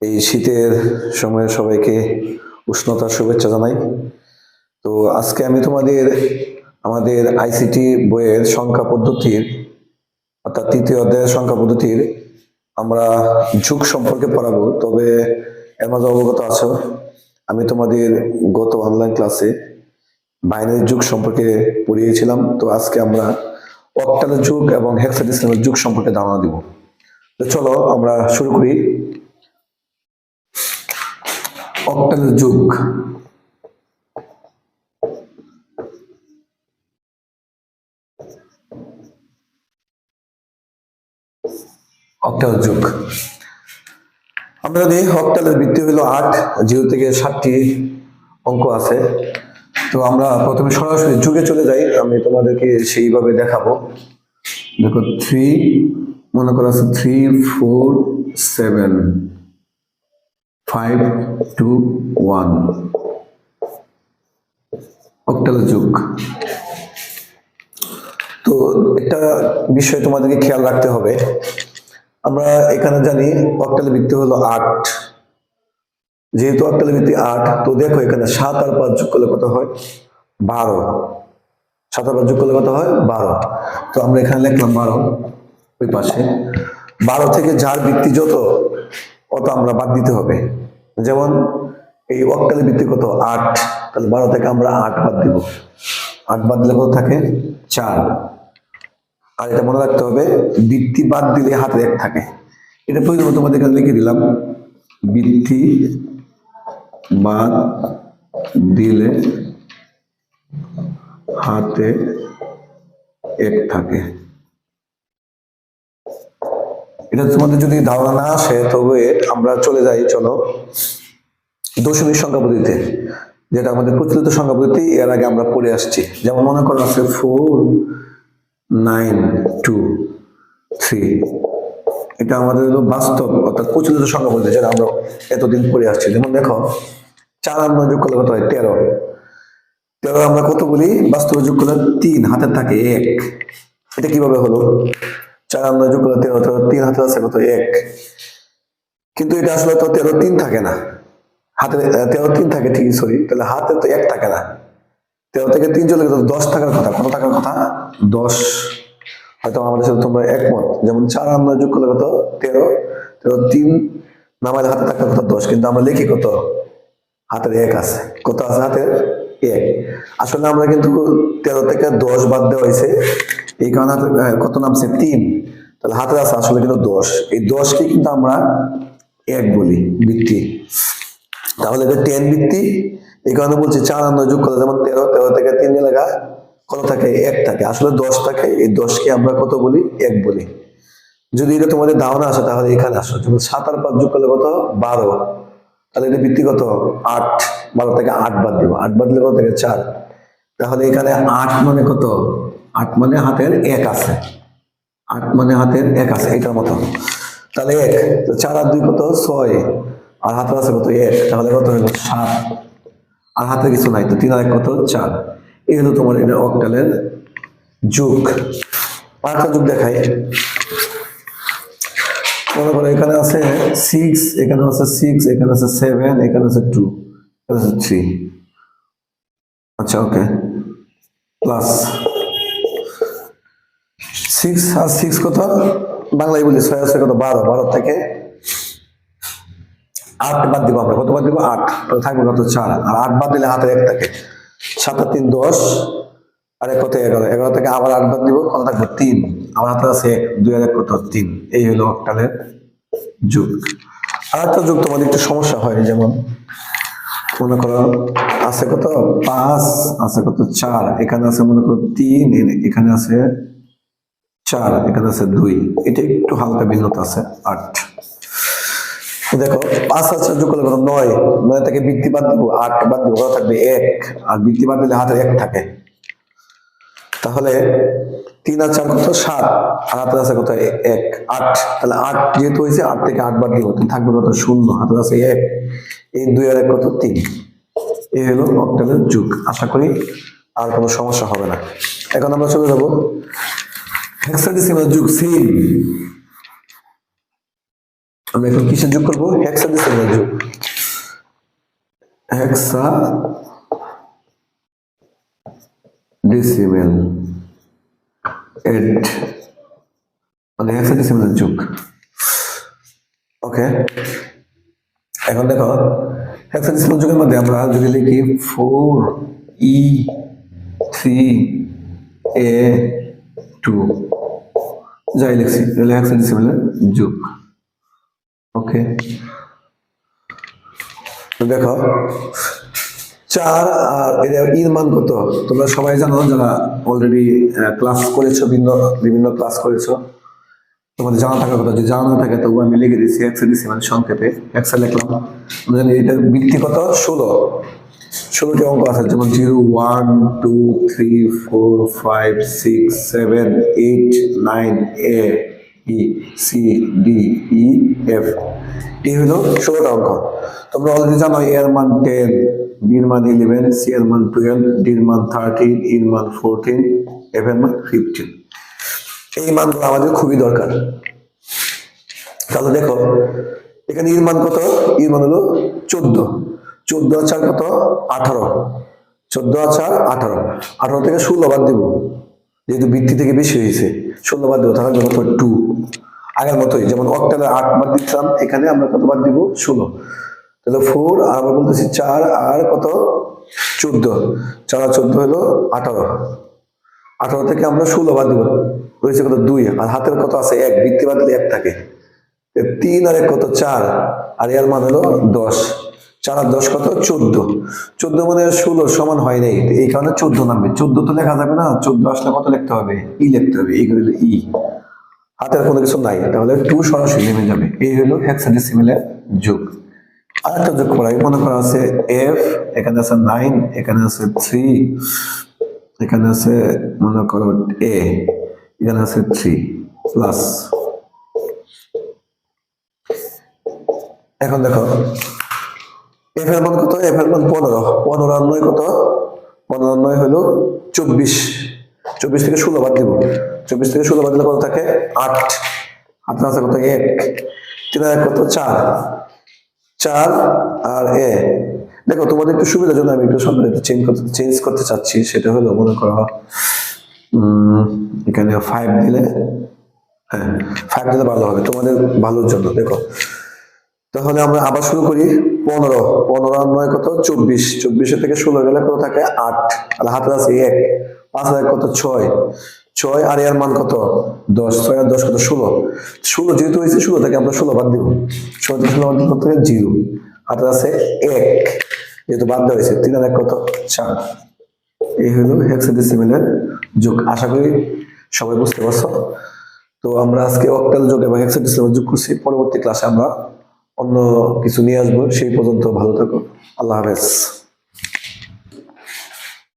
এই শীতের সময়ে সবাইকে উষ্ণতার শুভেচ্ছা জানাই। তো আজকে আমি তোমাদের আমাদের আইসিটি বইয়ের সংখ্যা পদ্ধতির অর্থাৎ তৃতীয় অধ্যায়ের সংখ্যা পদ্ধতির আমরা যুগ সম্পর্কে পড়াবো। তবে এর মাঝে অবগত আছো, আমি তোমাদের গত অনলাইন ক্লাসে বাইনারি যুগ সম্পর্কে পড়িয়েছিলাম। তো আজকে আমরা অক্টালের যুগ এবং হেক্সাডেসিমালের যুগ সম্পর্কে ধারণা দিব। তো চলো আমরা শুরু করি। অক্টালের যুগ। অক্টাল যুগ আমরা যদি অক্টালের ভিত্তি হলো 8, 0 থেকে 7টি অঙ্ক আছে। তো আমরা প্রথমে সরাসরি যুগে চলে যাই, আমি তোমাদেরকে সেইভাবে দেখাবো। দেখো 3 মনে করো আছে 3 4 7 5 2 1 অক্টালের যুগ। তো একটা বিষয় তোমাদেরকে খেয়াল রাখতে হবে, আমরা এখানে জানি অক্টালের ভিত্তি হলো 8, যেহেতু অক্টালের ভিত্তি 8, তো দেখো এখানে 7 আর 5 যোগ করলে কত হয়? 12। 7 আর 5 যোগ করলে কত হয়? 12। তো আমরা এখানে লিখলাম 12 ওই পাশে। 12 থেকে যার ভিত্তি যত অত আমরা বাদ দিতে হবে। যেমন এই অক্টালের ভিত্তি কত? 8, তাহলে 12 থেকে আমরা 8 বাদ দিব। 8 বাদ দিলে কত থাকে? 4। আর এটা মনে রাখতে হবে, বৃত্তি বাদ দিলে হাতে 1 থাকে। এটা প্রয়োজন তোমাদের এখানে লিখে দিলাম, বৃত্তি বাদ দিলে হাতে 1 থাকে। এটা তোমাদের যদি ধারণা না আসে তবে আমরা চলে যাই, চলো দশমিক সংখ্যা পদ্ধতিতে, যেটা আমাদের প্রচলিত সংখ্যা পদ্ধতি, এর আগে আমরা পড়ে আসছি। যেমন মনে করো আছে 4 9 2 3, এটা আমাদের হলো বাস্তব অর্থাৎ প্রচলিত সংখ্যা পদ্ধতি, যেটা আমরা এতদিন পড়ে আসছি। যেমন দেখো 4 আর 9 যোগ করলে কত হয়? 13। 13 আমরা কত বলি? বাস্তবে যোগ করলে 3, হাতের থাকে 1। এটা কিভাবে হলো? 4 আর 9 যোগ করলে 13, 3 হাতে আছে কত? 1। কিন্তু এটা আসলে তো 13 3 থাকে না, হাতে 13 3 থাকে ঠিকই, সরি, তাহলে হাতে তো 1 থাকে না। 13 থেকে 3 চলে গেলে 10 থাকার কথা। কত থাকার কথা? 10। হয়তো আমাদের সাথে তোমরা একমত। যেমন 4 আর 9 যোগ করলে কত? 13। 13 3 নামাইলে হাতে থাকার কথা 10, কিন্তু আমরা লিখি কত? হাতের 1 আছে। কত আছে হাতের? 1। আসলে আমরা কিন্তু 13 থেকে 10 বাদ দেওয়া হয়েছে, এই কারণে কত নামছে? 3। তাহলে হাতের আছে আসলে কিন্তু 10। এই 10 কে কিন্তু আমরা 1 বলি বৃত্তি। তাহলে এটা 10 বৃত্তি। এই কারণে বলছি 4 আর 9 যোগ করলে যেমন 13, 13 থেকে 3 লেখা কত থাকে? 1 থাকে। আসলে 10 থাকে। এই 10 কে আমরা কত বলি? 1 বলি। যদি এটা তোমাদের ধারণা আসে তাহলে এখানে আসো। যেমন 7 আর 5 যোগ করলে কত? 12। তাহলে এটা বৃত্তি কত? 8। 12 থেকে 8 বাদ দিব। 8 বাদ দিলে কত থেকে? 4। তাহলে এখানে 8 মানে কত? 8 মানে হাতের 1 আছে। 8 মানে হাতের 1 আছে, এটার মতো। তাহলে 1, 4 আর 2 কত? 6, আর হাতের আছে কত? 1। তাহলে কত হলো? 7। আর হাতে কিছু নাই, তো 3 আর 1 কত? 4। এই হলো তোমার এটা অক্টালের যুগ। আরেকটা যুগ দেখাই। মনে করো এখানে আছে 6, এখানে আছে 6, এখানে আছে 7, এখানে আছে 2, এখানে আছে 3। আচ্ছা, ওকে, প্লাস 6 আর 6 কত? বাংলায় বলি 6 আছে কত? 12। 12 থেকে 8 বাদ দিব আমরা। কত বাদ দিব? 8। তাহলে থাকবে কত? 4। আর 8 বাদ দিলে হাতে 1 থাকে। 7 আর 3 10, আর 1 কত? 11। 11 থেকে আবার 8 বাদ দিব, কত থাকবে? 3। আমার হাতে আছে 1, 2 আর 1 কত? 3। এই হলো অক্টালের যুগ। আর একটা যুগ তোমাদের একটু সমস্যা হয়, যেমন মনে করো আছে কত? 5, আছে কত? 4, এখানে আছে মনে করো 3, এখানে আছে 4, এখানে আছে 2। এটা একটু হালকা ভিন্নতা আছে। 8 দেখো 5 আর 4 যোগ করলে কত? 9। 9 থেকে বৃত্তি বাদ দিব, 8 বাদ দিব, কত থাকবে? 1। আর বৃত্তি বাদ দিলে হাতে 1 থাকে। তাহলে 3 আর 4 কত? 7, আর হাতে আছে কত? 1, 8। তাহলে 8 যেহেতু হয়েছে, 8 থেকে 8 বাদ দিব, থাকবে কত? 0, হাতে আছে 1। এই 2 আর 1 কত? 3। এই হলো অক্টালের যুগ। আশা করি আর কোনো সমস্যা হবে না। এখন আমরা চলে যাব হেক্সাডেসিমাল যুগ। সেম আমরা এখন কিসের যোগ করবো? হেক্সাডেসিমাল যোগ। হেক্সাডেসিমাল এড মানে হেক্সাডেসিমাল যোগ। ওকে, এখন দেখো হেক্সাডেসিমাল যুগের মধ্যে আমরা যদি লিখি 4E3A2 যাই লিখছি তাহলে হেক্সাডেসিমাল যুগ। ওকে, তো দেখো 4 আর এর মান কত তোমরা সবাই জানো, যারা অলরেডি ক্লাস করেছো, বিভিন্ন ক্লাস করেছো, তোমাদের জানা থাকার কথা। যদি জানা না থাকে তবু আমি লিখে দিচ্ছি হেক্সাডেসিমাল সংক্ষেপে হেক্সা লিখলাম। আমরা জানি এটার ভিত্তি কত? 16টি অঙ্ক আছে, যেমন 0 1 2 3 4 5 6 7 8 9 A B C D E F, এই হলো 16টা অঙ্ক। তোমরা অলরেডি জানো এর মান 10, বি এর মান 11, সি এর মান 12, ডি এর মান 13, ই এর মান 14, এফ এর মান 15। এই মানগুলো আমাদের খুবই দরকার। তাহলে দেখো এখানে ইর মান কত? ইর মান হলো 14, 14 আর 4 কত? 18, 14 আর 4 18, 18 থেকে 16 বাদ দিব, যেহেতু বৃত্তি থেকে বেশি হয়েছে 16 বাদ দিব, তাহলে কত? 2। আগের মতোই যেমন অক্টালে 8 বাদ দিচ্ছিলাম, এখানে আমরা কত বাদ দিব? 16। তাহলে 4 আর আমরা বলতেছি 4 আর কত? 14, 4 আর 14 হলো 18, 18 থেকে আমরা 16 বাদ দিব, রয়েছে কত? 2, আর হাতের কত আছে? 1, বৃত্তি বাদ দিলে 1 থাকে। 3 আর 1 কত? 4, আর এর মান হলো 10, 4 আর 10 কত? 14, 14 মানে 16 সমান হয় নাই, এই কারণে 14 নামবে। 14 তো লেখা যাবে না, 14 আসলে কত লিখতে হবে? ই লিখতে হবে, এই হলো ই, হাতের কোনো কিছু নাই, তাহলে 2 সরাসরি নেমে যাবে। এই হলো হেক্সাডেসিমালের যোগ। আরেকটা যোগ করাই, মনে করা আছে F, এখানে আছে 9, এখানে আছে 3, এখানে আছে মনে করো A, এখানে আছে 3 প্লাস। এখন দেখো এফ এর মান কত? এফ এর মান 15, 15 আর 9 কত? 15 আর 9 হলো 24, 24 থেকে 16 বাদ দিব, 24 থেকে 16 বাদ দিলে কত থাকে? 8, হাতে আছে কত? 1, 3 আর 1 কত? 4, 4 আর এ। দেখো তোমাদের একটু সুবিধার জন্য আমি একটু সংখ্যা চেঞ্জ করতে চাচ্ছি, সেটা হলো মনে করো এখানে 5 দিলে, হ্যাঁ 5 দিলে ভালো হবে তোমাদের ভালোর জন্য। দেখো তাহলে আমরা আবার শুরু করি। 15, 15 আর 9 কত? 24, 24 থেকে 16 গেলে কত থাকে? 8, আর হাতে আছে 1, 5 আর 1 কত? 6, 6 আর এর মান কত? 10, 6 আর 10 কত? 16, 16 যেহেতু হয়েছে 16 থেকে আমরা 16 বাদ দিব, 16 থেকে 16 বাদ দিলে কত? 0, হাতে আছে 1, যেহেতু বাদ দেওয়া হয়েছে। 3 আর 1 কত? 4। এই হলো হেক্সাডেসিমালের যোগ। আশা করি সবাই বুঝতে পারছো। তো আমরা আজকে অক্টাল যোগ এবং হেক্সাডেসিমাল যোগ করছি। পরবর্তী ক্লাসে আমরা অন্য কিছু নিয়ে আসবো। সেই পর্যন্ত ভালো থাকো। আল্লাহ হাফেজ।